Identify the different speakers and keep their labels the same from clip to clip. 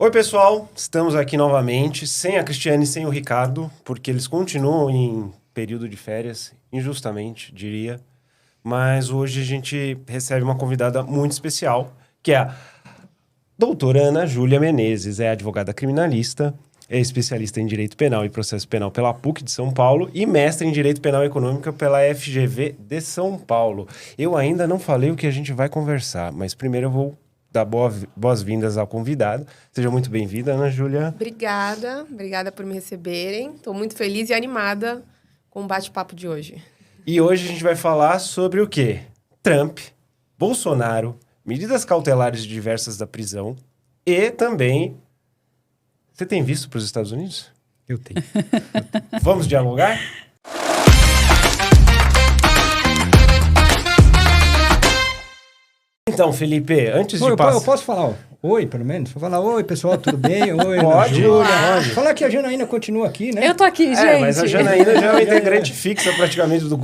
Speaker 1: Oi, pessoal. Estamos aqui novamente, sem a Cristiane e sem o Ricardo, porque eles continuam em período de férias, injustamente, diria. Mas hoje a gente recebe uma convidada muito especial, que é a doutora Ana Júlia Menezes. É advogada criminalista, é especialista em Direito Penal e Processo Penal pela PUC de São Paulo e mestre em Direito Penal e Econômico pela FGV de São Paulo. Eu ainda não falei o que a gente vai conversar, mas primeiro eu vou dar boas-vindas ao convidado. Seja muito bem-vinda, Ana Júlia.
Speaker 2: Obrigada por me receberem. Estou muito feliz e animada com o bate-papo de hoje.
Speaker 1: E hoje a gente vai falar sobre o quê? Trump, Bolsonaro, medidas cautelares diversas da prisão e também... Você tem visto para os Estados Unidos?
Speaker 3: Eu tenho.
Speaker 1: Vamos dialogar? Então, Felipe, antes de passar...
Speaker 3: Eu posso falar oi, pelo menos? Vou falar oi, pessoal, tudo bem? Oi,
Speaker 1: Pode,
Speaker 3: pode. Falar que a Janaína continua aqui, né?
Speaker 4: Eu tô aqui, gente.
Speaker 1: Mas a Janaína já é uma integrante fixa praticamente do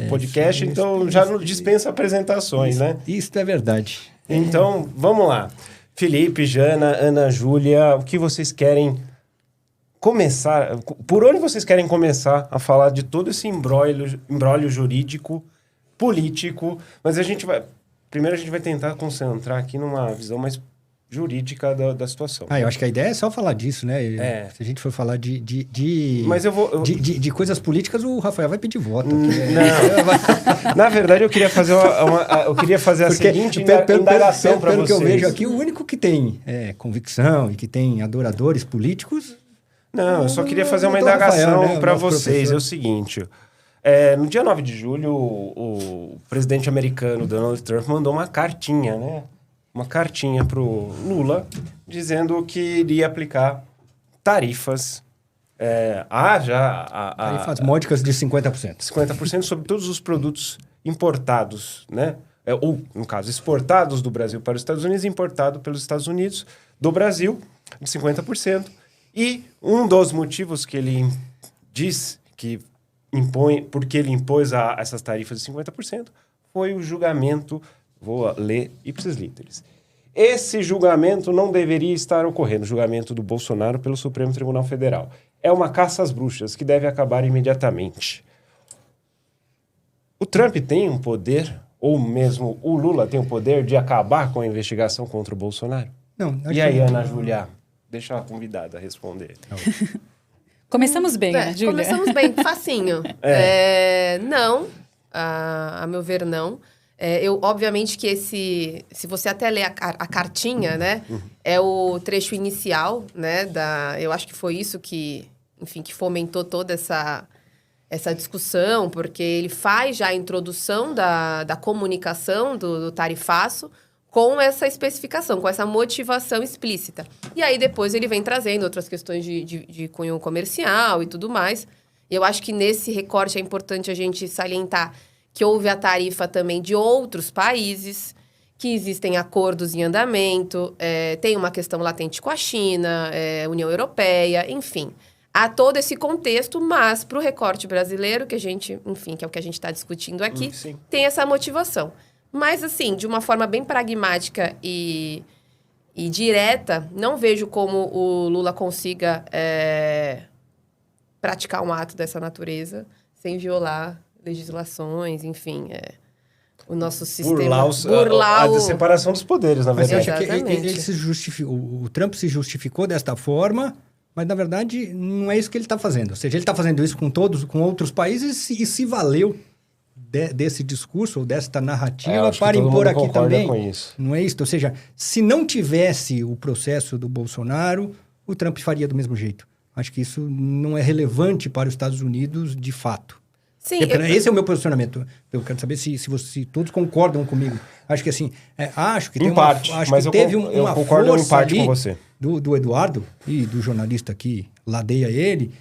Speaker 1: podcast, então já não dispensa apresentações, né?
Speaker 3: Isso é verdade.
Speaker 1: Então, vamos lá. Felipe, Jana, Ana Júlia, o que vocês querem começar... Por onde vocês querem começar a falar de todo esse imbróglio jurídico, político, mas primeiro a gente vai tentar concentrar aqui numa visão mais jurídica da situação.
Speaker 3: Eu acho que a ideia é só falar disso, né? Se a gente for falar
Speaker 1: Mas
Speaker 3: de coisas políticas, o Rafael vai pedir voto.
Speaker 1: Não. Na verdade, eu queria fazer a seguinte indagação para vocês.
Speaker 3: Pelo que eu vejo aqui, o único que tem convicção e que tem adoradores políticos...
Speaker 1: Não, eu só queria fazer uma indagação para vocês. É o seguinte... no dia 9 de julho, o presidente americano, Donald Trump, mandou uma cartinha, né? Uma cartinha pro Lula, dizendo que iria aplicar tarifas...
Speaker 3: tarifas módicas de 50%.
Speaker 1: 50% sobre todos os produtos importados, né? Ou, no caso, exportados do Brasil para os Estados Unidos e importados pelos Estados Unidos do Brasil, de 50%. E um dos motivos que ele diz que... porque ele impôs essas tarifas de 50%, foi o julgamento, vou ler ipsis literis. Esse julgamento não deveria estar ocorrendo, o julgamento do Bolsonaro pelo Supremo Tribunal Federal. É uma caça às bruxas que deve acabar imediatamente. O Trump tem um poder, ou mesmo o Lula tem o poder de acabar com a investigação contra o Bolsonaro?
Speaker 3: Não.
Speaker 1: E aí, Ana Júlia, deixa a convidada responder.
Speaker 4: Começamos bem, né, Júlia?
Speaker 2: Começamos bem, facinho. Não, a meu ver, não. Obviamente que se você até ler a cartinha, né, é o trecho inicial, né, eu acho que foi isso que, enfim, que fomentou toda essa discussão, porque ele faz já a introdução da comunicação do tarifaço com essa especificação, com essa motivação explícita. E aí, depois, ele vem trazendo outras questões de cunho comercial e tudo mais. E eu acho que nesse recorte é importante a gente salientar que houve a tarifa também de outros países, que existem acordos em andamento, tem uma questão latente com a China, União Europeia, enfim. Há todo esse contexto, mas para o recorte brasileiro, que a gente, enfim, que é o que a gente está discutindo aqui, tem essa motivação. Mas, assim, de uma forma bem pragmática e direta, não vejo como o Lula consiga praticar um ato dessa natureza sem violar legislações, enfim, o nosso sistema...
Speaker 1: Burlar a separação dos poderes, na verdade.
Speaker 3: Mas eu acho que o Trump se justificou desta forma, mas, na verdade, não é isso que ele está fazendo. Ou seja, ele está fazendo isso com outros países e se valeu desse discurso, ou desta narrativa, para impor aqui também.
Speaker 1: Com isso.
Speaker 3: Não é isso? Ou seja, se não tivesse o processo do Bolsonaro, o Trump faria do mesmo jeito. Acho que isso não é relevante para os Estados Unidos de fato.
Speaker 2: Sim,
Speaker 3: Esse é o meu posicionamento. Eu quero saber se todos concordam comigo. Acho que assim, acho que teve uma
Speaker 1: concordo
Speaker 3: força
Speaker 1: em parte
Speaker 3: ali
Speaker 1: com você.
Speaker 3: Do Eduardo e do jornalista que ladeia ele,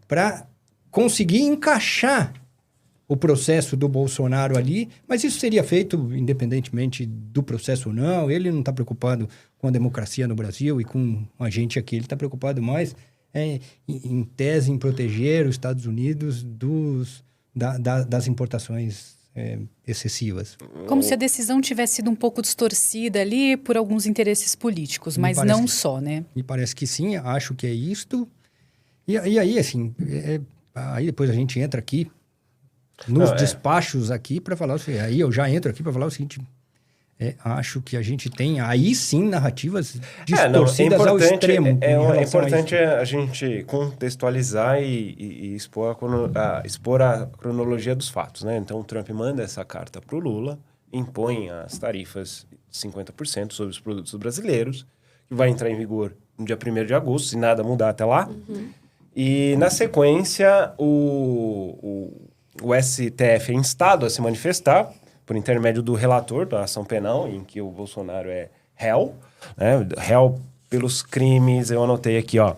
Speaker 3: para conseguir encaixar o processo do Bolsonaro ali, mas isso seria feito independentemente do processo ou não. Ele não está preocupado com a democracia no Brasil e com a gente aqui. Ele está preocupado mais em tese, em proteger os Estados Unidos das importações excessivas.
Speaker 4: Como se a decisão tivesse sido um pouco distorcida ali por alguns interesses políticos, mas não só, né?
Speaker 3: Me parece que sim, acho que é isto. E aí, assim, aí depois a gente entra aqui nos despachos aqui para falar o seguinte. Aí eu já entro aqui para falar o seguinte. Acho que a gente tem aí sim narrativas distorcidas ao extremo.
Speaker 1: É importante a gente contextualizar e expor a cronologia dos fatos, né? Então, o Trump manda essa carta para o Lula, impõe as tarifas de 50% sobre os produtos brasileiros, que vai entrar em vigor no dia 1º de agosto, se nada mudar até lá. Uhum. E, na sequência, o STF é instado a se manifestar por intermédio do relator da ação penal, em que o Bolsonaro é réu, né? Réu pelos crimes, eu anotei aqui, ó.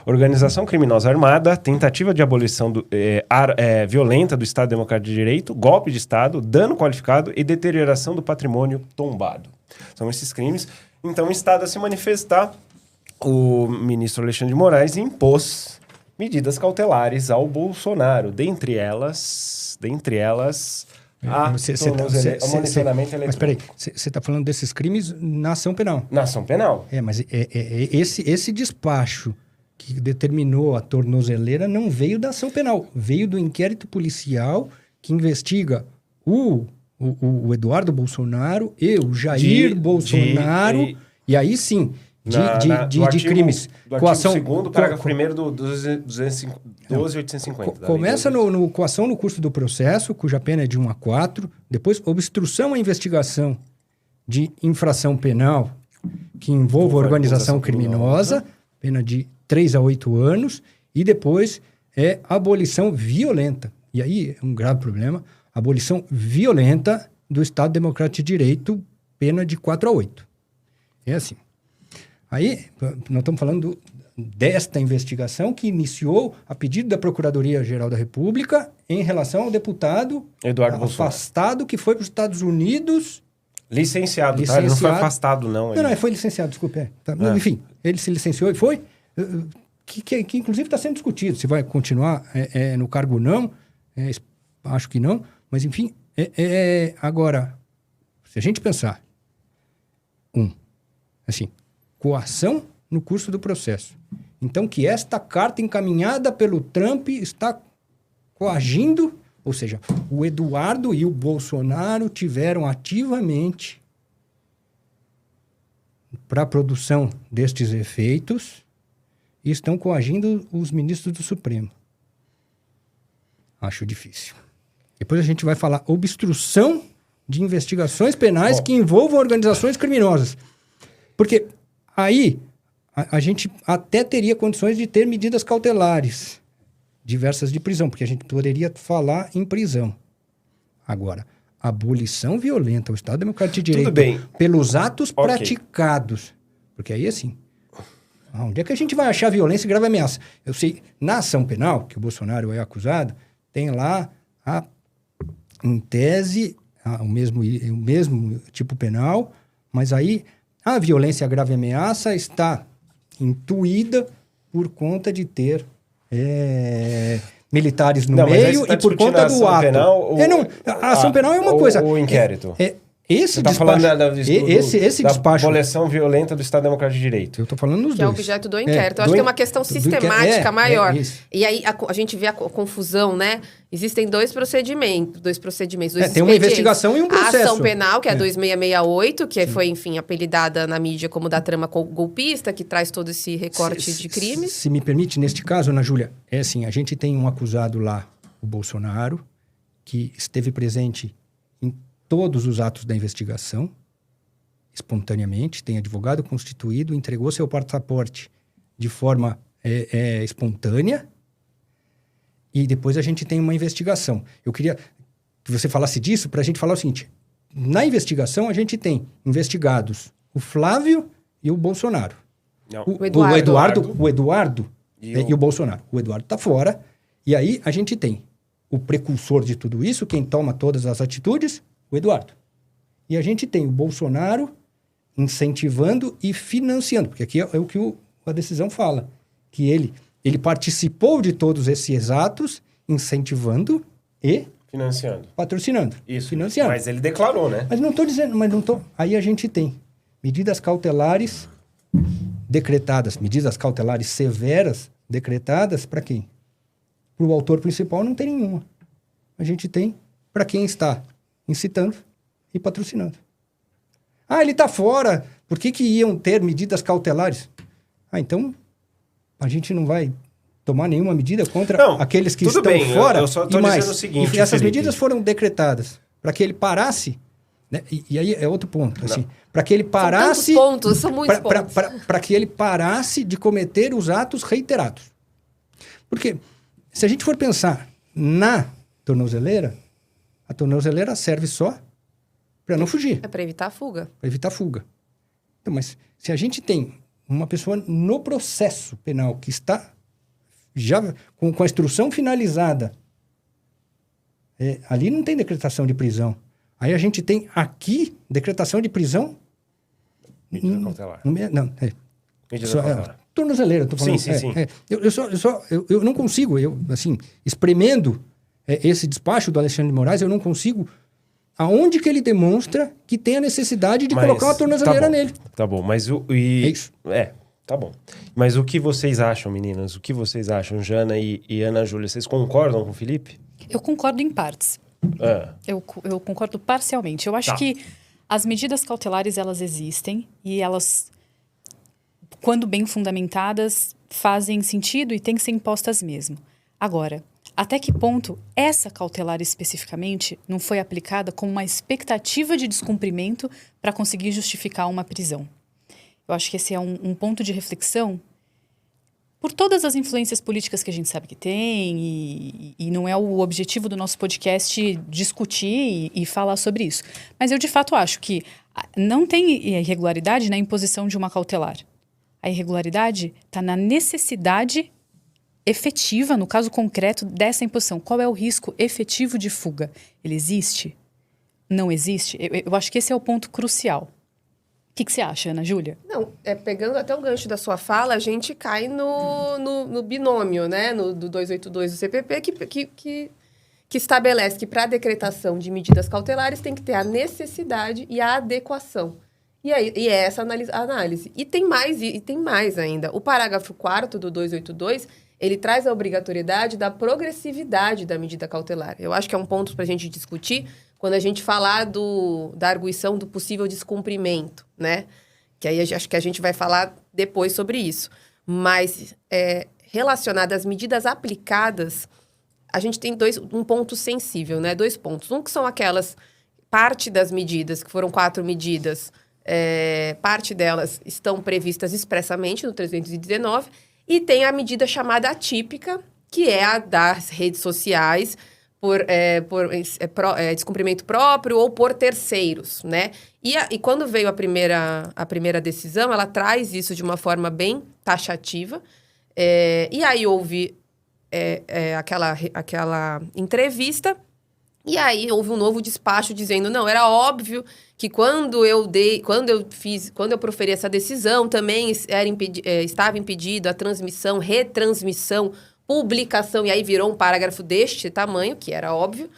Speaker 1: Organização criminosa armada, tentativa de abolição violenta do Estado Democrático de Direito, golpe de Estado, dano qualificado e deterioração do patrimônio tombado. São esses crimes. Então, instado a se manifestar, o ministro Alexandre de Moraes impôs medidas cautelares ao Bolsonaro, dentre elas o monitoramento eletrônico.
Speaker 3: Mas peraí, você está falando desses crimes na ação penal?
Speaker 1: Na ação penal.
Speaker 3: Mas esse despacho que determinou a tornozeleira não veio da ação penal, veio do inquérito policial que investiga o Eduardo Bolsonaro e o Jair Bolsonaro, e aí sim, de crimes.
Speaker 1: Do artigo 2º, parágrafo 1º do 12.850.
Speaker 3: Começa no coação no curso do processo, cuja pena é de 1 a 4. Depois, obstrução à investigação de infração penal que envolva organização criminosa, pena de 3 a 8 anos. E depois, abolição violenta. E aí, é um grave problema. Abolição violenta do Estado Democrático de Direito, pena de 4 a 8. É assim. Aí, nós estamos falando desta investigação que iniciou a pedido da Procuradoria-Geral da República em relação ao deputado
Speaker 1: Eduardo
Speaker 3: afastado que foi para os Estados Unidos.
Speaker 1: Licenciado, tá? Ele não foi afastado, não.
Speaker 3: Não, foi licenciado, desculpe. Enfim, ele se licenciou e foi, que inclusive está sendo discutido se vai continuar no cargo ou não. Acho que não, mas enfim. Agora, se a gente pensar, coação no curso do processo. Então, que esta carta encaminhada pelo Trump está coagindo, ou seja, o Eduardo e o Bolsonaro tiveram ativamente para a produção destes efeitos e estão coagindo os ministros do Supremo. Acho difícil. Depois a gente vai falar obstrução de investigações penais que envolvam organizações criminosas. Porque aí a gente até teria condições de ter medidas cautelares diversas de prisão, porque a gente poderia falar em prisão. Agora, abolição violenta ao Estado Democrático de Direito pelos atos praticados. Porque aí, assim, onde é que a gente vai achar violência e grave ameaça? Eu sei, na ação penal, que o Bolsonaro é acusado, tem lá, em tese, o mesmo tipo penal, mas aí a violência e a grave ameaça está intuída por conta de ter militares no meio e por conta do ato. A ação penal é uma coisa.
Speaker 1: O inquérito.
Speaker 3: Esse
Speaker 1: despacho, falando
Speaker 3: esse despacho.
Speaker 1: Abolição violenta do Estado Democrático de Direito.
Speaker 3: Eu estou falando nos dois.
Speaker 2: Que é objeto do inquérito. Eu acho que é uma questão sistemática maior. E aí a gente vê a confusão, né? Existem dois procedimentos.
Speaker 3: Tem uma investigação e um processo.
Speaker 2: A ação penal, que é a 2668, que foi, enfim, apelidada na mídia como da trama golpista, que traz todo esse recorte de crimes.
Speaker 3: Se me permite, neste caso, Ana Júlia, assim, a gente tem um acusado lá, o Bolsonaro, que esteve presente em todos os atos da investigação, espontaneamente, tem advogado constituído, entregou seu passaporte de forma espontânea, e depois a gente tem uma investigação. Eu queria que você falasse disso para a gente falar o seguinte: na investigação a gente tem investigados o Flávio e o Bolsonaro. O Eduardo e o Bolsonaro. O Eduardo está fora, e aí a gente tem o precursor de tudo isso, quem toma todas as atitudes, o Eduardo. E a gente tem o Bolsonaro incentivando e financiando, porque aqui é o que a decisão fala, que ele participou de todos esses atos, incentivando e
Speaker 1: Financiando.
Speaker 3: Patrocinando.
Speaker 1: Isso.
Speaker 3: Financiando.
Speaker 1: Mas ele declarou, né?
Speaker 3: Mas não estou dizendo, Aí a gente tem medidas cautelares decretadas, medidas cautelares severas decretadas para quem? Para o autor principal não tem nenhuma. A gente tem para quem está incitando e patrocinando. Ah, ele está fora. Por que iam ter medidas cautelares? Ah, então a gente não vai tomar nenhuma medida contra aqueles que estão fora.
Speaker 1: Eu só estou dizendo o seguinte,
Speaker 3: e essas
Speaker 1: Felipe.
Speaker 3: medidas foram decretadas para que ele parasse, né? E aí é outro ponto, assim, para que ele parasse,
Speaker 2: são tantos pontos, são muitos pontos.
Speaker 3: Para que ele parasse de cometer os atos reiterados. Porque se a gente for pensar na tornozeleira, a tornozeleira serve só para não fugir.
Speaker 2: É para evitar a fuga.
Speaker 3: Para evitar a fuga. Então, mas se a gente tem uma pessoa no processo penal que está já com a instrução finalizada, ali não tem decretação de prisão. Aí a gente tem aqui decretação de prisão...
Speaker 1: Medida cautelar.
Speaker 3: Medida cautelar. Tornozeleira, estou falando.
Speaker 1: Sim.
Speaker 3: Eu não consigo, espremendo esse despacho do Alexandre de Moraes, eu não consigo... Aonde que ele demonstra que tem a necessidade de colocar uma tornozeleira nele?
Speaker 1: Tá bom, mas
Speaker 3: É isso.
Speaker 1: Tá bom. Mas o que vocês acham, meninas? O que vocês acham, Jana e Ana Júlia? Vocês concordam com o Felipe?
Speaker 4: Eu concordo em partes. Eu concordo parcialmente. Eu acho que as medidas cautelares, elas existem e elas, quando bem fundamentadas, fazem sentido e têm que ser impostas mesmo. Agora, até que ponto essa cautelar especificamente não foi aplicada com uma expectativa de descumprimento para conseguir justificar uma prisão? Eu acho que esse é um ponto de reflexão por todas as influências políticas que a gente sabe que tem e não é o objetivo do nosso podcast discutir e falar sobre isso. Mas eu, de fato, acho que não tem irregularidade na imposição de uma cautelar. A irregularidade está na necessidade efetiva, no caso concreto, dessa imposição. Qual é o risco efetivo de fuga? Ele existe? Não existe? Eu acho que esse é o ponto crucial. O que você acha, Ana Júlia?
Speaker 2: Não, pegando até o gancho da sua fala, a gente cai no binômio, né? Do 282 do CPP, que estabelece que para a decretação de medidas cautelares tem que ter a necessidade e a adequação. E é essa a análise. E tem mais ainda. O parágrafo 4º do 282, ele traz a obrigatoriedade da progressividade da medida cautelar. Eu acho que é um ponto para a gente discutir quando a gente falar da arguição do possível descumprimento, né? Que aí acho que a gente vai falar depois sobre isso. Mas, relacionado às medidas aplicadas, a gente tem um ponto sensível, né? 2 pontos. Um que são aquelas, parte das medidas, que foram 4 medidas, parte delas estão previstas expressamente no 319, e tem a medida chamada atípica, que é a das redes sociais, por descumprimento próprio ou por terceiros, né? E quando veio a primeira decisão, ela traz isso de uma forma bem taxativa. E aí houve aquela entrevista, e aí houve um novo despacho dizendo, não, era óbvio que quando eu proferi essa decisão, também estava impedido a transmissão, retransmissão, publicação, e aí virou um parágrafo deste tamanho, que era óbvio,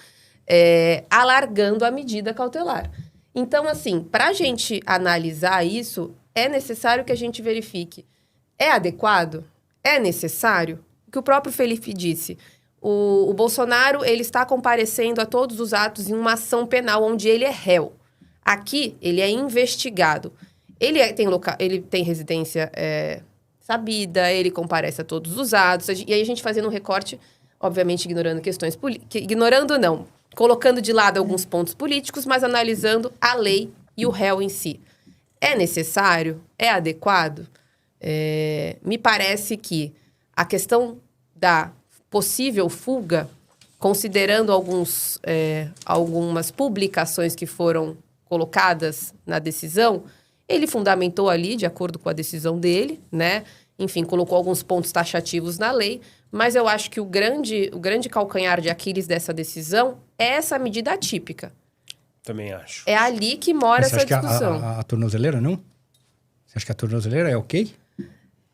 Speaker 2: alargando a medida cautelar. Então, assim, para a gente analisar isso, é necessário que a gente verifique. É adequado? É necessário? O que o próprio Felipe disse. O Bolsonaro, ele está comparecendo a todos os atos em uma ação penal onde ele é réu. Aqui, ele é investigado. Ele tem residência sabida, ele comparece a todos os atos. E aí a gente fazendo um recorte, obviamente ignorando questões políticas. Ignorando não, colocando de lado alguns pontos políticos, mas analisando a lei e o réu em si. É necessário? É adequado? Me parece que a questão da possível fuga, considerando algumas publicações que foram colocadas na decisão, ele fundamentou ali, de acordo com a decisão dele, né? Enfim, colocou alguns pontos taxativos na lei, mas eu acho que o grande calcanhar de Aquiles dessa decisão é essa medida atípica.
Speaker 1: Também acho.
Speaker 2: É ali que mora essa discussão.
Speaker 3: Você acha que a tornozeleira não? Você acha que a tornozeleira é ok?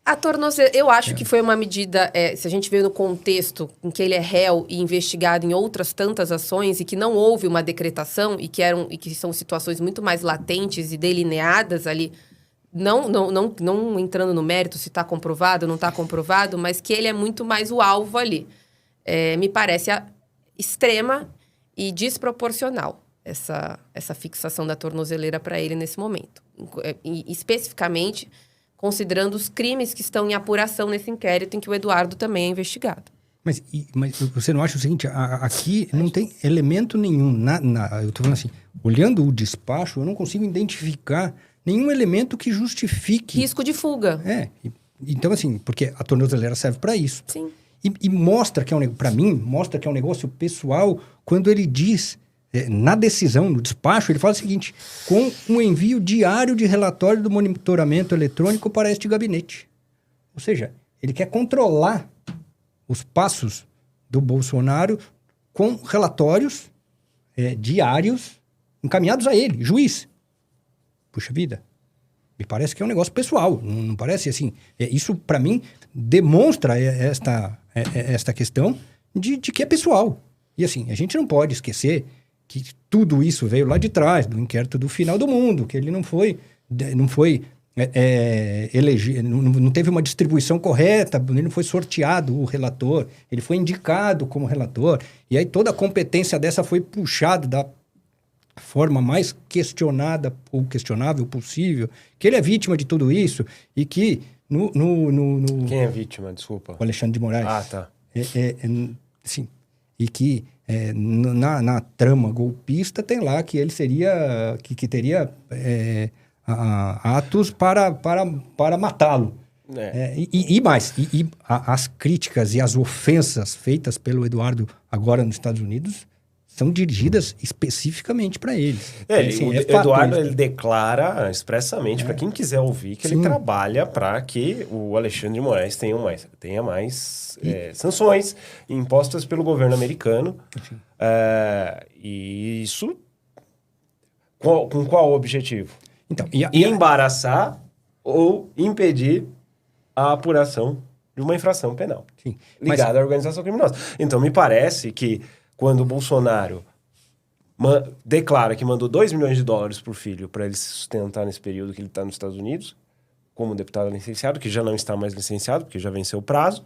Speaker 2: A tornozeleira, eu acho que foi uma medida, se a gente vê no contexto em que ele é réu e investigado em outras tantas ações e que não houve uma decretação e que são situações muito mais latentes e delineadas ali, não entrando no mérito se está comprovado ou não está comprovado, mas que ele é muito mais o alvo ali. Me parece extrema e desproporcional essa fixação da tornozeleira para ele nesse momento. E, especificamente, considerando os crimes que estão em apuração nesse inquérito em que o Eduardo também é investigado.
Speaker 3: Mas você não acha o seguinte, aqui não tem elemento nenhum, eu estou falando assim, olhando o despacho, eu não consigo identificar nenhum elemento que justifique...
Speaker 2: Risco de fuga.
Speaker 3: Então assim, porque a tornozeleira serve para isso.
Speaker 2: Sim.
Speaker 3: E mostra que para mim, mostra que é um negócio pessoal quando ele diz... na decisão, no despacho, ele fala o seguinte: com um envio diário de relatório do monitoramento eletrônico para este gabinete. Ou seja, ele quer controlar os passos do Bolsonaro com relatórios diários encaminhados a ele, juiz. Puxa vida, me parece que é um negócio pessoal, não parece assim. Isso, para mim, demonstra esta questão de que é pessoal. E assim, a gente não pode esquecer que tudo isso veio lá de trás, do inquérito do Final do Mundo, que ele não teve uma distribuição correta, ele não foi sorteado o relator, ele foi indicado como relator, e aí toda a competência dessa foi puxada da forma mais questionada ou questionável possível, que ele é vítima de tudo isso, e que
Speaker 1: Quem é vítima, desculpa?
Speaker 3: O Alexandre de Moraes.
Speaker 1: Ah, tá.
Speaker 3: Sim, e que na trama golpista tem lá que ele seria que teria atos para matá-lo. E mais, as críticas e as ofensas feitas pelo Eduardo agora nos Estados Unidos são dirigidas especificamente para eles.
Speaker 1: O Eduardo ele declara expressamente para quem quiser ouvir que ele trabalha para que o Alexandre de Moraes tenha mais sanções impostas pelo governo americano. E isso com qual objetivo?
Speaker 3: Então,
Speaker 1: embaraçar ou impedir a apuração de uma infração penal ligada à organização criminosa. Então, me parece que quando o Bolsonaro declara que mandou $2 milhões para o filho para ele se sustentar nesse período que ele está nos Estados Unidos, como deputado licenciado, que já não está mais licenciado, porque já venceu o prazo,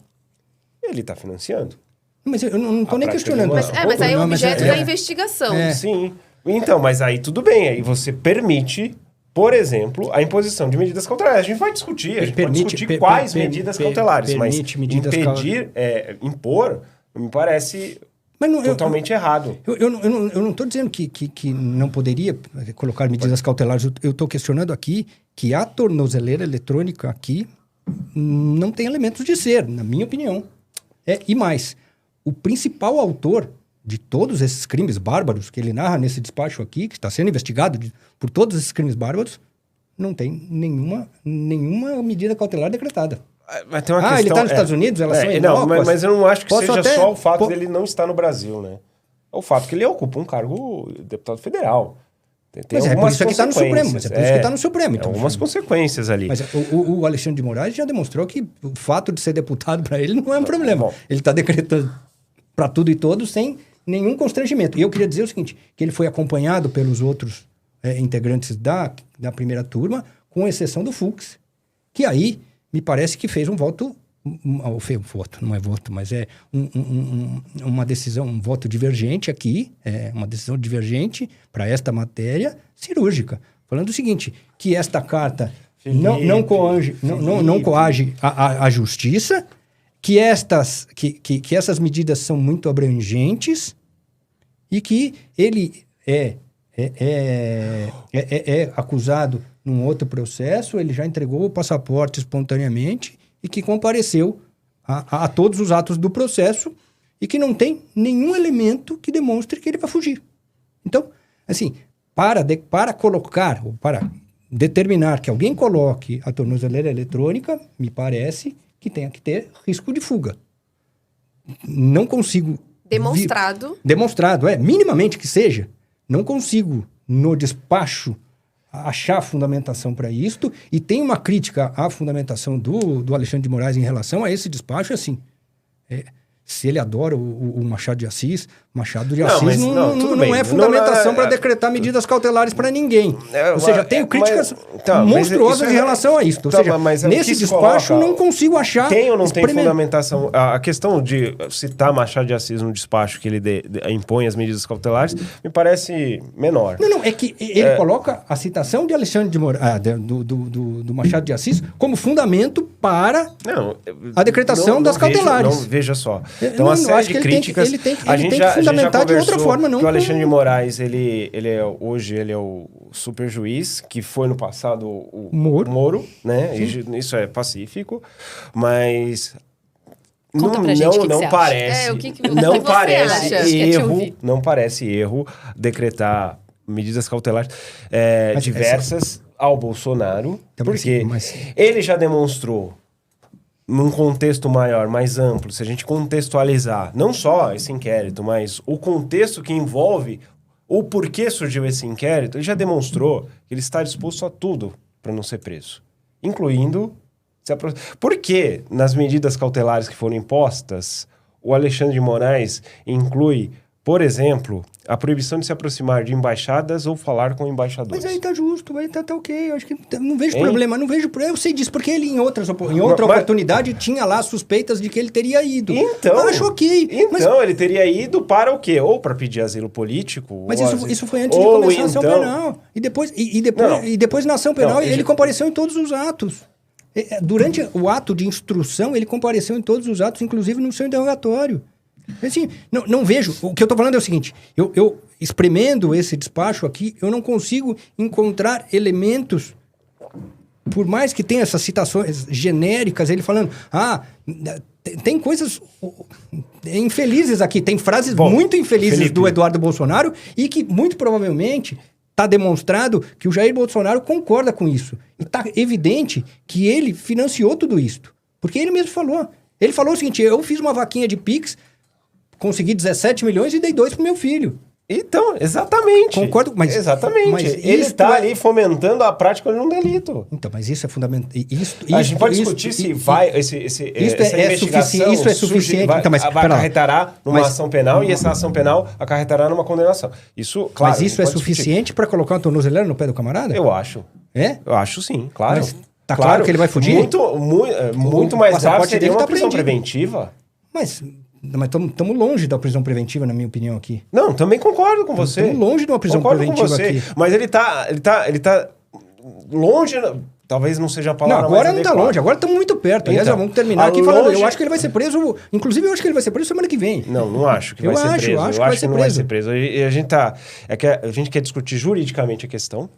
Speaker 1: ele está financiando.
Speaker 3: Mas eu não estou nem questionando.
Speaker 2: Mas aí é o objeto da investigação.
Speaker 1: Sim. Então, mas aí tudo bem. Aí você permite, por exemplo, a imposição de medidas cautelares. A gente vai discutir, pode discutir quais medidas cautelares, mas impor, me parece... totalmente errado.
Speaker 3: Eu não estou dizendo que não poderia colocar medidas cautelares. Eu estou questionando aqui que a tornozeleira eletrônica aqui não tem elementos de ser, na minha opinião. E mais, o principal autor de todos esses crimes bárbaros que ele narra nesse despacho aqui, que está sendo investigado por todos esses crimes bárbaros, não tem nenhuma medida cautelar decretada.
Speaker 1: Mas tem uma questão,
Speaker 3: ele está nos Estados Unidos, elas são inócuas.
Speaker 1: Não, mas eu não acho que seja só o fato dele não estar no Brasil, né? É o fato que ele ocupa um cargo de deputado federal.
Speaker 3: Mas é por isso que está no Supremo. Mas é por isso que está no Supremo. Então,
Speaker 1: algumas consequências ali.
Speaker 3: Mas o Alexandre de Moraes já demonstrou que o fato de ser deputado para ele não é um problema. Ele está decretando para tudo e todos sem nenhum constrangimento. E eu queria dizer o seguinte, que ele foi acompanhado pelos outros integrantes da primeira turma, com exceção do Fux, que aí me parece que fez um voto, não é voto, mas é uma decisão, um voto divergente aqui, uma decisão divergente para esta matéria cirúrgica. Falando o seguinte, que esta carta não coage a justiça, que essas medidas são muito abrangentes e que ele é acusado num outro processo, ele já entregou o passaporte espontaneamente e que compareceu a todos os atos do processo e que não tem nenhum elemento que demonstre que ele vai fugir. Então, assim, para colocar, ou para determinar que alguém coloque a tornozeleira eletrônica, me parece que tenha que ter risco de fuga. Não consigo...
Speaker 2: Demonstrado,
Speaker 3: minimamente que seja. Não consigo, no despacho achar fundamentação para isto, e tem uma crítica à fundamentação do Alexandre de Moraes em relação a esse despacho, assim, se ele adora o Machado de Assis, Machado de Assis não é fundamentação para decretar medidas cautelares para ninguém. Ou seja, tenho críticas monstruosas em relação a isso. Ou seja, nesse despacho não consigo achar...
Speaker 1: Tem ou não tem fundamentação? A questão de citar Machado de Assis no despacho que ele impõe as medidas cautelares me parece menor.
Speaker 3: Não, é que ele coloca a citação de Alexandre de Moraes, do Machado de Assis, como fundamento para a decretação das cautelares.
Speaker 1: Veja só. Então, a série de críticas...
Speaker 3: Ele tem que fundamentar de outra forma, não.
Speaker 1: Que o Alexandre de Moraes, hoje ele é o super juiz, que foi no passado o Moro, né? Isso é pacífico, mas...
Speaker 4: Conta pra gente o que
Speaker 1: não parece, não parece
Speaker 2: erro,
Speaker 1: não parece erro decretar medidas cautelares diversas ao Bolsonaro, porque ele já demonstrou num contexto maior, mais amplo, se a gente contextualizar, não só esse inquérito, mas o contexto que envolve o porquê surgiu esse inquérito, ele já demonstrou que ele está disposto a tudo para não ser preso, incluindo... Por que nas medidas cautelares que foram impostas, o Alexandre de Moraes inclui, por exemplo, a proibição de se aproximar de embaixadas ou falar com embaixadores?
Speaker 3: Mas aí tá justo, aí tá ok. Eu acho que não vejo problema, eu sei disso, porque ele em outra oportunidade tinha lá suspeitas de que ele teria ido.
Speaker 1: Então,
Speaker 3: eu acho ok.
Speaker 1: Ele teria ido para o quê? Ou para pedir asilo político?
Speaker 3: Mas isso foi antes de começar a ação penal. E depois na ação penal ele compareceu em todos os atos. Durante o ato de instrução, ele compareceu em todos os atos, inclusive no seu interrogatório. Assim, não vejo. O que eu estou falando é o seguinte: eu espremendo esse despacho aqui, eu não consigo encontrar elementos, por mais que tenha essas citações genéricas, ele falando, tem coisas infelizes aqui, tem frases muito infelizes, Felipe, do Eduardo Bolsonaro, e que muito provavelmente está demonstrado que o Jair Bolsonaro concorda com isso. E está evidente que ele financiou tudo isso. Porque ele mesmo falou. Ele falou o seguinte: eu fiz uma vaquinha de Pix, consegui 17 milhões e dei 2 pro meu filho.
Speaker 1: Então, exatamente.
Speaker 3: Concordo, mas...
Speaker 1: Exatamente. Mas ele está ali fomentando a prática de um delito.
Speaker 3: Então, mas isso é fundamental.
Speaker 1: A gente pode discutir se vai... essa investigação
Speaker 3: isso é suficiente.
Speaker 1: Vai acarretará numa ação penal e essa ação penal acarretará numa condenação. Isso, claro...
Speaker 3: Mas isso é suficiente para colocar uma tornozeleira no pé do camarada?
Speaker 1: Eu acho.
Speaker 3: É?
Speaker 1: Eu acho sim, claro.
Speaker 3: Mas tá claro que ele vai fugir?
Speaker 1: Muito mais grave seria uma prisão preventiva.
Speaker 3: Mas estamos longe da prisão preventiva, na minha opinião, aqui.
Speaker 1: Não, também concordo com você.
Speaker 3: Estamos longe de uma prisão preventiva aqui.
Speaker 1: Mas ele tá longe... Talvez não seja a palavra.
Speaker 3: Não, agora não está longe, agora estamos muito perto. Aliás, vamos terminar aqui falando. Eu acho que ele vai ser preso. Inclusive, eu acho que ele vai ser preso semana que vem.
Speaker 1: Não acho que vai ser preso. Eu acho que não vai ser preso. E a gente quer discutir juridicamente a questão.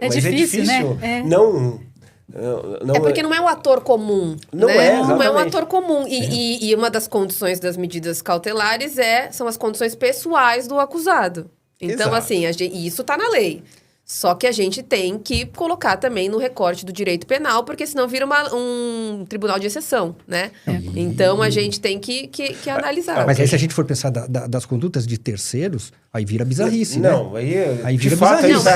Speaker 4: Mas é difícil, né?
Speaker 1: Não,
Speaker 2: porque não é um ator comum.
Speaker 1: Não
Speaker 2: é um ator comum. E uma das condições das medidas cautelares são as condições pessoais do acusado. Então, assim, isso está na lei. Só que a gente tem que colocar também no recorte do direito penal, porque senão vira um tribunal de exceção, né? Então, a gente tem que analisar.
Speaker 3: Mas aí, se a gente for pensar das condutas de terceiros, aí vira bizarrice,
Speaker 1: não,
Speaker 3: né?
Speaker 1: Aí vira bizarrice.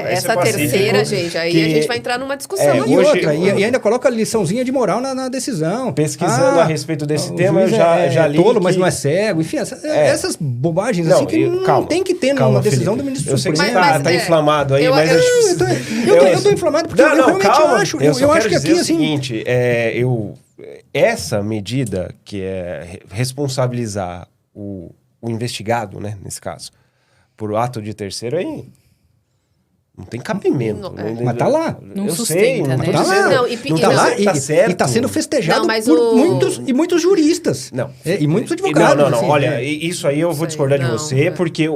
Speaker 2: Essa terceira, gente, aí a gente vai entrar numa discussão.
Speaker 3: E ainda coloca a liçãozinha de moral na decisão.
Speaker 1: Pesquisando a respeito desse tema, eu já li
Speaker 3: tolo, mas não é cego. Enfim, essas bobagens assim que não tem que ter numa decisão do ministro Supremo.
Speaker 1: Eu sei que tá inflamado aí, mas...
Speaker 3: Eu tô inflamado porque eu realmente acho. Eu acho que aqui, assim...
Speaker 1: o seguinte, essa medida que é responsabilizar o investigado, né, nesse caso, por ato de terceiro, aí não tem cabimento.
Speaker 3: Mas tá lá.
Speaker 4: Não sustenta, né?
Speaker 3: Tá lá. Tá lá e tá sendo festejado por muitos juristas.
Speaker 1: Não.
Speaker 3: E muitos advogados.
Speaker 1: Não. Olha, isso aí eu vou discordar de você, porque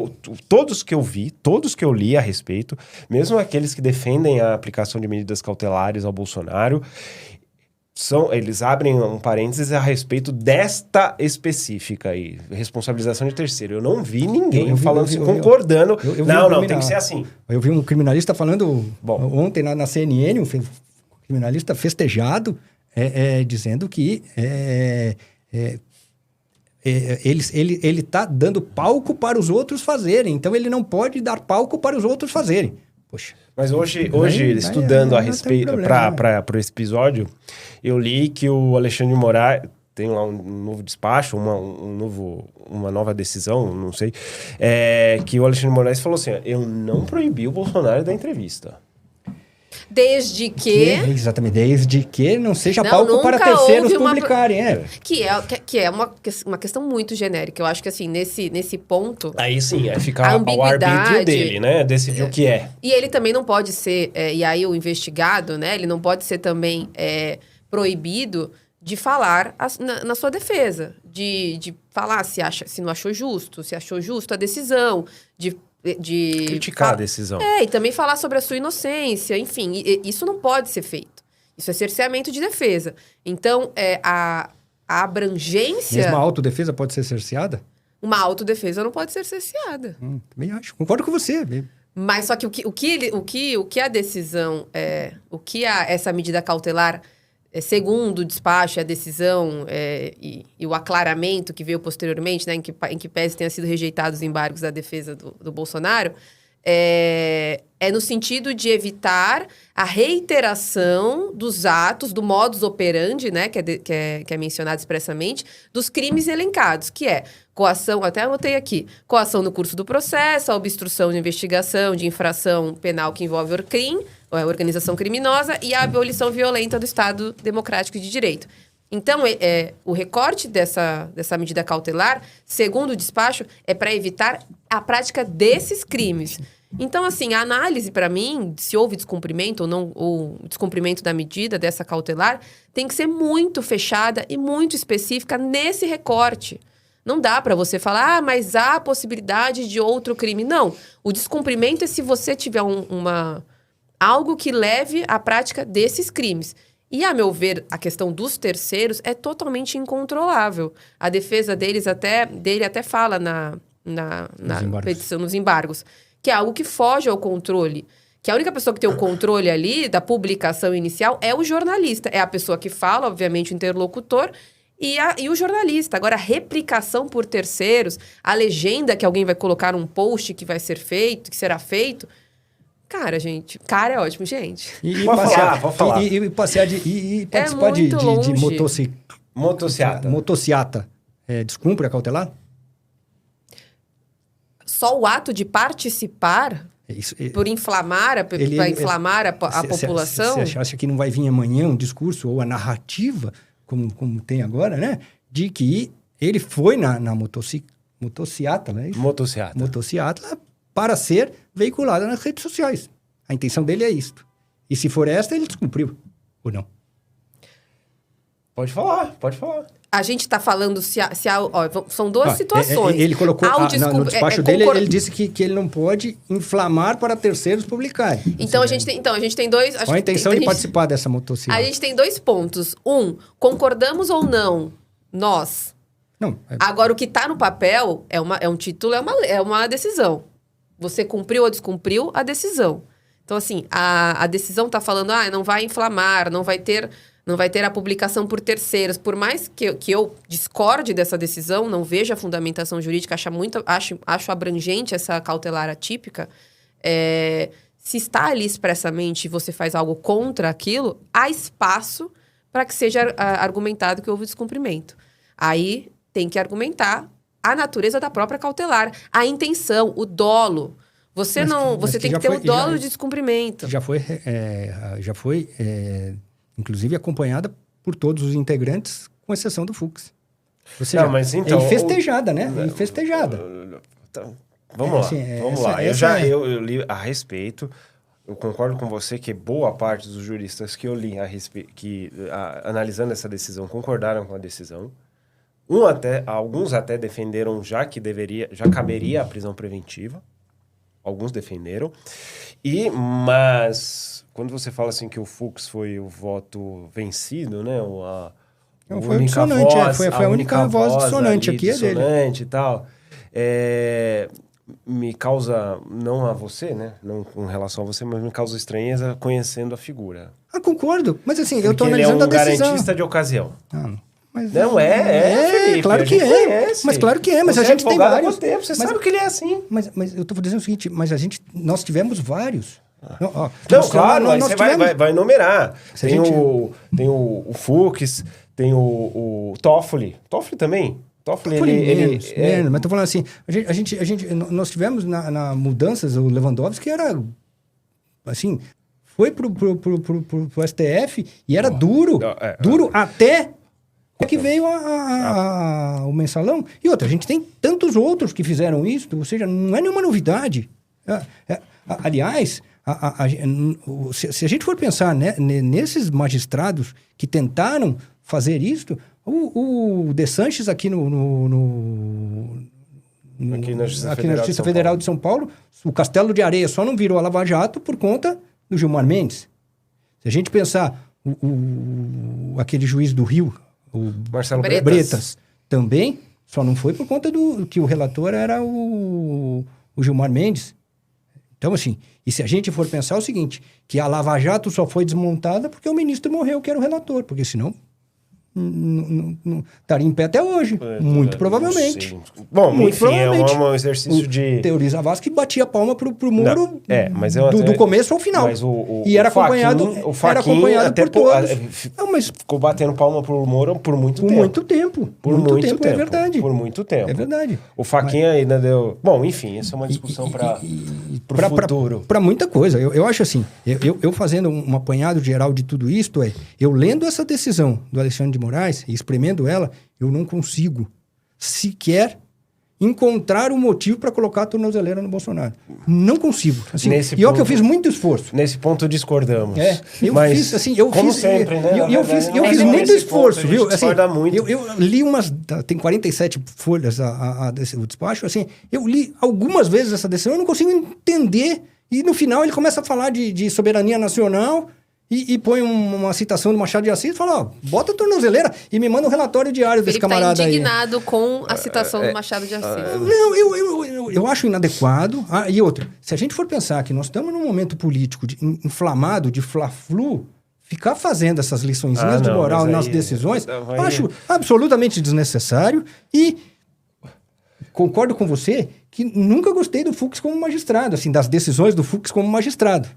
Speaker 1: todos que eu li a respeito, mesmo aqueles que defendem a aplicação de medidas cautelares ao Bolsonaro, eles abrem um parênteses a respeito desta espífica aí, responsabilização de terceiro. Eu não vi ninguém concordando. Tem que ser assim.
Speaker 3: Eu vi um criminalista falando ontem na CNN, um criminalista festejado, dizendo que ele está dando palco para os outros fazerem. Então, ele não pode dar palco para os outros fazerem. Poxa.
Speaker 1: Mas hoje
Speaker 3: Aí
Speaker 1: estudando a
Speaker 3: não tem
Speaker 1: respeito
Speaker 3: problema,
Speaker 1: para esse episódio, eu li que o Alexandre de Moraes tem lá um novo despacho, uma nova decisão, não sei, que o Alexandre de Moraes falou assim, eu não proibi o Bolsonaro da entrevista.
Speaker 2: Desde que...
Speaker 3: Exatamente, desde que não seja
Speaker 2: Não,
Speaker 3: palco para
Speaker 2: nunca
Speaker 3: terceiros
Speaker 2: houve uma-
Speaker 3: publicarem.
Speaker 2: Que é uma questão muito genérica. Eu acho que, assim, nesse ponto...
Speaker 1: Aí sim, aí fica
Speaker 2: A
Speaker 1: ao
Speaker 2: ambiguidade-
Speaker 1: arbítrio dele, né? Decidir o que é.
Speaker 2: E ele também não pode ser... e aí o investigado, né? Ele não pode ser também proibido de falar na sua defesa. De falar se não achou justo, se achou justo a decisão, de
Speaker 1: Criticar a decisão.
Speaker 2: e também falar sobre a sua inocência, enfim, isso não pode ser feito. Isso é cerceamento de defesa. Então, a abrangência...
Speaker 3: Mesmo a autodefesa pode ser cerceada?
Speaker 2: Uma autodefesa não pode ser cerceada.
Speaker 3: Também acho. Concordo com você.
Speaker 2: Mas só que o que a decisão, essa medida cautelar, segundo o despacho, a decisão e o aclaramento que veio posteriormente, né, em que pese tenha sido rejeitados os embargos da defesa do Bolsonaro, é no sentido de evitar a reiteração dos atos, do modus operandi, né, que é mencionado expressamente, dos crimes elencados, que é coação, até anotei aqui, coação no curso do processo, a obstrução de investigação de infração penal que envolve organização criminosa e a abolição violenta do Estado Democrático de Direito. Então, o recorte dessa medida cautelar, segundo o despacho, é para evitar a prática desses crimes. Então, assim, a análise, para mim, se houve descumprimento ou não, ou descumprimento da medida dessa cautelar, tem que ser muito fechada e muito específica nesse recorte. Não dá para você falar, mas há a possibilidade de outro crime. Não. O descumprimento é se você tiver algo que leve à prática desses crimes. E, a meu ver, a questão dos terceiros é totalmente incontrolável. A defesa dele até fala na petição, nos embargos, que é algo que foge ao controle. Que a única pessoa que tem o controle ali da publicação inicial é o jornalista. É a pessoa que fala, obviamente, o interlocutor, e o jornalista. Agora, a replicação por terceiros, a legenda que alguém vai colocar num post que vai ser feito, que será feito... Cara, gente, cara é ótimo, gente.
Speaker 1: Pode falar.
Speaker 3: E passear e participar de motociata. Descumpre a cautelar?
Speaker 2: Só o ato de participar, por inflamar, a população...
Speaker 3: Você acha que não vai vir amanhã um discurso ou a narrativa, como tem agora, né? De que ele foi na motociata, não é isso? Motociata para ser veiculada nas redes sociais. A intenção dele é isto. E se for esta, ele descumpriu. Ou não?
Speaker 1: Pode falar.
Speaker 2: A gente está falando são duas situações.
Speaker 3: Ele colocou no despacho dele, ele disse que ele não pode inflamar para terceiros publicarem.
Speaker 2: Então, a gente tem dois...
Speaker 3: Qual a intenção de participar dessa motocicleta?
Speaker 2: A gente tem 2 pontos. Concordamos ou não? Nós.
Speaker 3: Não.
Speaker 2: Agora, o que está no papel é um título, é uma decisão. Você cumpriu ou descumpriu a decisão. Então, assim, a decisão está falando, não vai inflamar, não vai ter a publicação por terceiros. Por mais que eu discorde dessa decisão, não veja a fundamentação jurídica, acho abrangente essa cautelar atípica, se está ali expressamente e você faz algo contra aquilo, há espaço para que seja argumentado que houve descumprimento. Aí tem que argumentar a natureza da própria cautelar, a intenção, o dolo. Você tem que ter o dolo de descumprimento.
Speaker 3: Já foi inclusive acompanhada por todos os integrantes, com exceção do Fux. Ou seja,
Speaker 1: então,
Speaker 3: festejada, né? Festejada.
Speaker 1: Vamos lá. Eu li a respeito. Eu concordo com você que boa parte dos juristas que eu li analisando essa decisão concordaram com a decisão. Alguns até defenderam já caberia a prisão preventiva. Alguns defenderam. Mas quando você fala assim que o Fux foi o voto vencido, né?
Speaker 3: Foi dissonante, foi a única voz dissonante aqui,
Speaker 1: dissonante e tal. Me causa, não a você, né? Não com relação a você, mas me causa estranheza conhecendo a figura.
Speaker 3: Concordo. Mas assim,
Speaker 1: porque
Speaker 3: eu tô analisando a decisão.
Speaker 1: Ele é um garantista de ocasião.
Speaker 3: Mas
Speaker 1: não Felipe,
Speaker 3: claro que
Speaker 1: conhece.
Speaker 3: Mas claro que mas
Speaker 1: você
Speaker 3: a gente tem vários.
Speaker 1: Você sabe que ele é assim.
Speaker 3: Mas eu tô dizendo o seguinte, nós tivemos vários
Speaker 1: Não, claro, mas você vai enumerar. Tem o Fux, tem o Toffoli. Toffoli também? Toffoli,
Speaker 3: menos, mas tô falando assim, nós tivemos na mudanças, o Lewandowski era, assim, foi pro STF e era duro até que veio o mensalão. E outra, a gente tem tantos outros que fizeram isso, ou seja, não é nenhuma novidade. Aliás, se a gente for pensar, né, nesses magistrados que tentaram fazer isso, o De Sanches aqui aqui na Justiça Federal de São Paulo, o Castelo de Areia só não virou a Lava Jato por conta do Gilmar Mendes. Se a gente pensar aquele juiz do Rio, o
Speaker 1: Marcelo
Speaker 3: Bretas, também só não foi por conta do que o relator era o Gilmar Mendes. Então, assim, e se a gente for pensar o seguinte, que a Lava Jato só foi desmontada porque o ministro morreu, que era o relator, porque senão não estaria em pé até hoje, muito provavelmente.
Speaker 1: Bom, muito enfim, provavelmente. É um exercício de...
Speaker 3: Teori Zavascki batia a palma pro muro
Speaker 1: mas
Speaker 3: do começo ao final.
Speaker 1: Mas
Speaker 3: e era acompanhado,
Speaker 1: era acompanhado
Speaker 3: até por todos.
Speaker 1: Mas ficou batendo palma pro Moro por muito tempo.
Speaker 3: Por muito tempo, é verdade.
Speaker 1: Por muito tempo.
Speaker 3: É verdade.
Speaker 1: O Faquinha ainda deu... Bom, enfim, essa é uma discussão para o futuro.
Speaker 3: Para muita coisa. Eu acho assim, eu fazendo um apanhado geral de tudo isto, eu lendo essa decisão do Alexandre de Moraes e espremendo ela, eu não consigo sequer encontrar um motivo para colocar a tornozeleira no Bolsonaro. Não consigo. Assim, e olha que eu fiz muito esforço.
Speaker 1: Nesse ponto discordamos.
Speaker 3: Como
Speaker 1: sempre, né?
Speaker 3: Eu fiz muito esforço, viu? Assim,
Speaker 1: muito.
Speaker 3: Eu li tem 47 folhas o despacho, assim, eu li algumas vezes essa decisão, eu não consigo entender, e no final ele começa a falar de soberania nacional e põe uma citação do Machado de Assis e fala, bota a tornozeleira e me manda um relatório diário desse camarada aí.
Speaker 2: Felipe tá indignado com a citação do Machado de Assis.
Speaker 3: Não, eu acho inadequado. E outra, se a gente for pensar que nós estamos num momento político inflamado, de fla-flu, ficar fazendo essas liçõezinhas de moral nas decisões, acho absolutamente desnecessário e concordo com você que nunca gostei do Fux como magistrado, assim, das decisões do Fux como magistrado.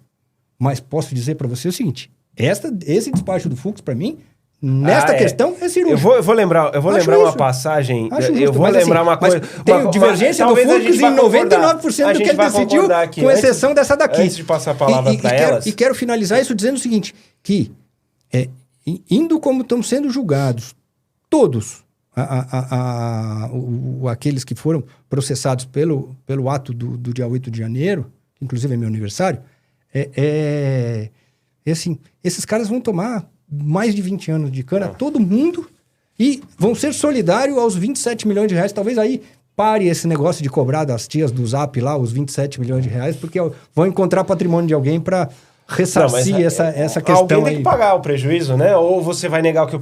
Speaker 3: Mas posso dizer para você o seguinte, esse despacho do Fux, para mim, nesta questão, é cirúrgico.
Speaker 1: Eu vou lembrar uma passagem, eu vou lembrar uma coisa...
Speaker 3: Tem divergência do Fux em 99% do que ele decidiu, com exceção dessa daqui.
Speaker 1: Antes de passar a palavra para elas...
Speaker 3: E quero finalizar isso dizendo o seguinte, que indo como estão sendo julgados todos aqueles que foram processados pelo ato do dia 8 de janeiro, que inclusive é meu aniversário, assim, esses caras vão tomar mais de 20 anos de cana, todo mundo, e vão ser solidários aos 27 milhões de reais. Talvez aí pare esse negócio de cobrar das tias do Zap lá, os 27 milhões de reais, porque vão encontrar patrimônio de alguém para ressarcir essa questão.
Speaker 1: Alguém tem que pagar o prejuízo, né? Ou você vai negar que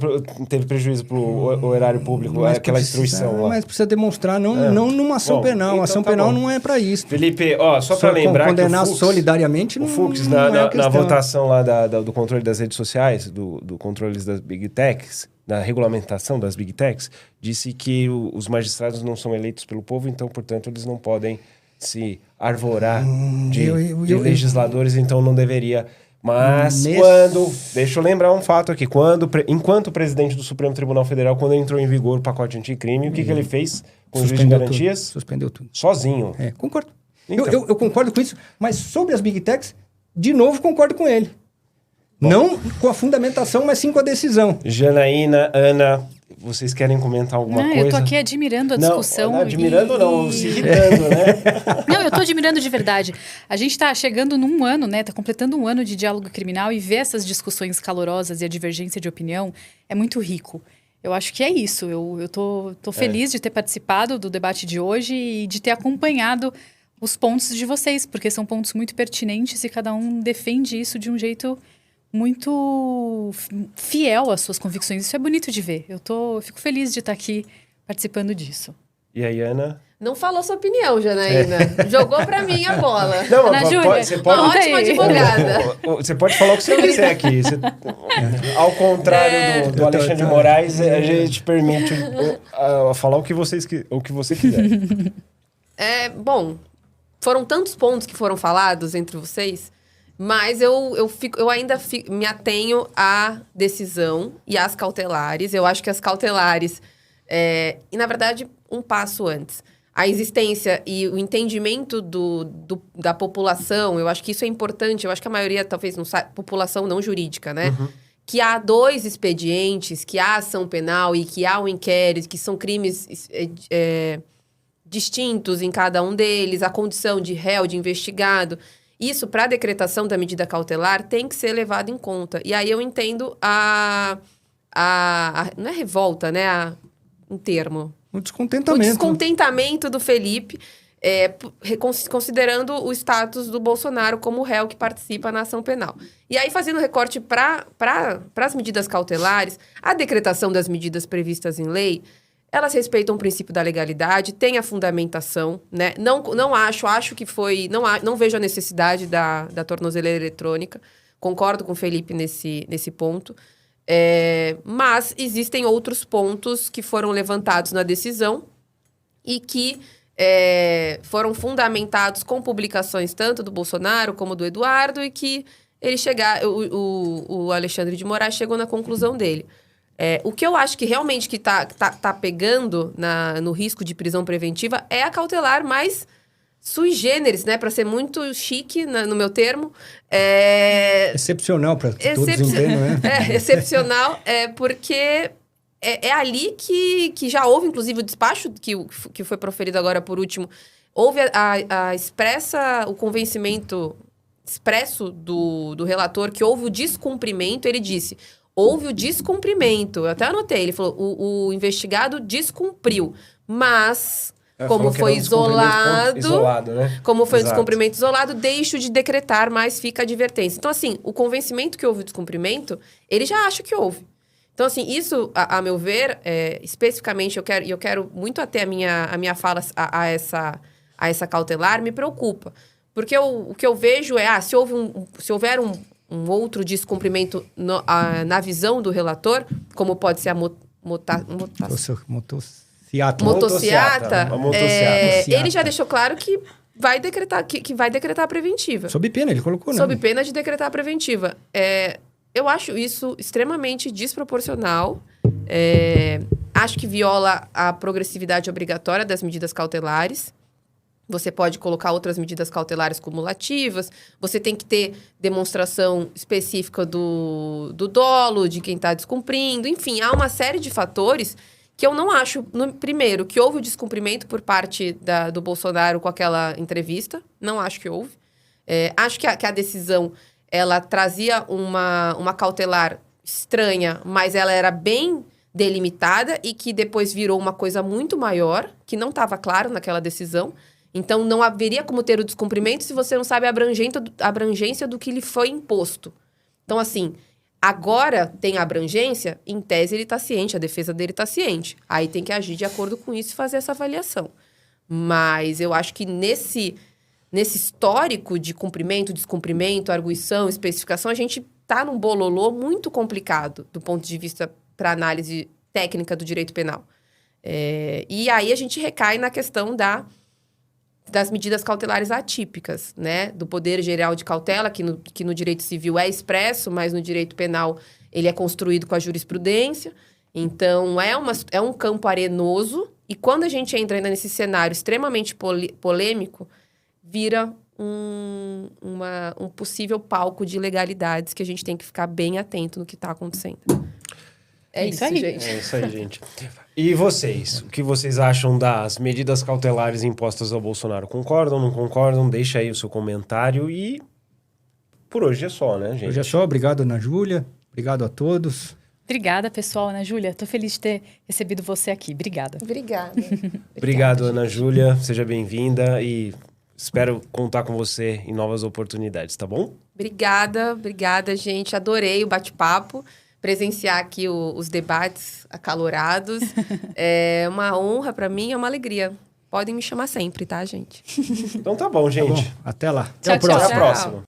Speaker 1: teve prejuízo pro erário público, aquela instrução lá.
Speaker 3: Mas precisa demonstrar, não numa ação penal. A ação penal não é para isso.
Speaker 1: Felipe, só para lembrar
Speaker 3: condenar que solidariamente
Speaker 1: o Fux, na votação lá do controle das redes sociais, do controle das Big Techs, da regulamentação das Big Techs, disse que os magistrados não são eleitos pelo povo, então, portanto, eles não podem se arvorar de legisladores, então não deveria. Mas deixa eu lembrar um fato aqui, enquanto presidente do Supremo Tribunal Federal, quando entrou em vigor o pacote anticrime, o que ele fez com o juiz de garantias?
Speaker 3: Suspendeu tudo.
Speaker 1: Sozinho.
Speaker 3: Concordo. Então. Eu concordo com isso, mas sobre as Big Techs, de novo concordo com ele. Bom. Não com a fundamentação, mas sim com a decisão.
Speaker 1: Janaína, Ana, vocês querem comentar alguma coisa?
Speaker 4: Eu tô aqui admirando a discussão.
Speaker 1: Não, admirando não, se irritando, né?
Speaker 4: Não, eu tô admirando de verdade. A gente tá chegando num ano, né? Tá completando um ano de diálogo criminal e ver essas discussões calorosas e a divergência de opinião é muito rico. Eu acho que é isso. Eu tô feliz de ter participado do debate de hoje e de ter acompanhado os pontos de vocês, porque são pontos muito pertinentes e cada um defende isso de um jeito muito fiel às suas convicções. Isso é bonito de ver. Eu fico feliz de estar aqui participando disso.
Speaker 1: E aí, Ana?
Speaker 2: Não falou sua opinião, Janaína. Jogou pra mim a bola.
Speaker 1: Não,
Speaker 2: Ana Júlia,
Speaker 1: você pode...
Speaker 2: uma ótima advogada.
Speaker 1: Você pode falar o que você quiser aqui. Ao contrário do Alexandre de Moraes, a gente permite falar o que você quiser.
Speaker 2: Bom, foram tantos pontos que foram falados entre vocês. Mas eu ainda me atenho à decisão e às cautelares. Eu acho que as cautelares... e, na verdade, um passo antes. A existência e o entendimento da população, eu acho que isso é importante. Eu acho que a maioria, talvez, não sabe... População não jurídica, né?
Speaker 1: Uhum.
Speaker 2: Que há 2 expedientes, que há ação penal e que há um inquérito, que são crimes distintos em cada um deles, a condição de réu, de investigado. Isso, para a decretação da medida cautelar, tem que ser levado em conta. E aí eu entendo não é revolta, né? Um termo.
Speaker 3: O descontentamento.
Speaker 2: O descontentamento do Felipe, considerando o status do Bolsonaro como réu que participa na ação penal. E aí, fazendo recorte para as medidas cautelares, a decretação das medidas previstas em lei, elas respeitam o princípio da legalidade, tem a fundamentação, né? Não acho que foi... Não vejo a necessidade da tornozeleira eletrônica. Concordo com o Felipe nesse ponto. Mas existem outros pontos que foram levantados na decisão e que foram fundamentados com publicações tanto do Bolsonaro como do Eduardo e que o Alexandre de Moraes chegou na conclusão dele. O que eu acho que realmente que tá pegando no risco de prisão preventiva é a cautelar mais sui generis, né? Para ser muito chique no meu termo.
Speaker 3: Excepcional, para todos entendam, né?
Speaker 2: Excepcional, porque é ali que já houve, inclusive, o despacho que foi proferido agora por último. Houve o convencimento expresso do relator que houve o descumprimento. Ele disse... Houve o descumprimento. Eu até anotei. Ele falou, o investigado descumpriu. Mas, como foi isolado,
Speaker 1: né?
Speaker 2: Como foi um descumprimento isolado, deixo de decretar, mas fica a advertência. Então, assim, o convencimento que houve o descumprimento, ele já acha que houve. Então, assim, isso, a meu ver, especificamente, eu quero muito até a minha fala a essa cautelar, me preocupa. Porque o que eu vejo se houver um outro descumprimento na visão do relator, como pode ser a motociata, ele já deixou claro que vai decretar a preventiva.
Speaker 3: Sob pena, ele colocou, né?
Speaker 2: Sob pena de decretar a preventiva. Eu acho isso extremamente desproporcional. Acho que viola a progressividade obrigatória das medidas cautelares. Você pode colocar outras medidas cautelares cumulativas. Você tem que ter demonstração específica do dolo, de quem está descumprindo. Enfim, há uma série de fatores que eu não acho... Primeiro, que houve o descumprimento por parte do Bolsonaro com aquela entrevista. Não acho que houve. Acho que a decisão, ela trazia uma cautelar estranha, mas ela era bem delimitada e que depois virou uma coisa muito maior, que não estava claro naquela decisão. Então, não haveria como ter o descumprimento se você não sabe a abrangência do que lhe foi imposto. Então, assim, agora tem a abrangência, em tese ele está ciente, a defesa dele está ciente. Aí tem que agir de acordo com isso e fazer essa avaliação. Mas eu acho que nesse histórico de cumprimento, descumprimento, arguição, especificação, a gente está num bololô muito complicado do ponto de vista para análise técnica do direito penal. E aí a gente recai na questão das medidas cautelares atípicas, né? Do poder geral de cautela, que no direito civil é expresso, mas no direito penal ele é construído com a jurisprudência. Então, é um campo arenoso. E quando a gente entra ainda nesse cenário extremamente polêmico, vira um possível palco de ilegalidades que a gente tem que ficar bem atento no que está acontecendo. É isso aí, gente.
Speaker 1: É isso aí, gente. E vocês? O que vocês acham das medidas cautelares impostas ao Bolsonaro? Concordam, não concordam? Deixa aí o seu comentário e... Por hoje é só, né, gente?
Speaker 3: Hoje é só. Obrigado, Ana Júlia. Obrigado a todos.
Speaker 4: Obrigada, pessoal. Ana Júlia, tô feliz de ter recebido você aqui. Obrigada.
Speaker 1: Obrigado, Ana Júlia. Seja bem-vinda e espero contar com você em novas oportunidades, tá bom?
Speaker 2: Obrigada, gente. Adorei o bate-papo. Presenciar aqui os debates acalorados. É uma honra para mim, é uma alegria. Podem me chamar sempre, tá, gente?
Speaker 1: Então tá bom, gente.
Speaker 3: Tá bom. Até lá.
Speaker 4: Tchau,
Speaker 3: Até a próxima.
Speaker 1: Até a próxima.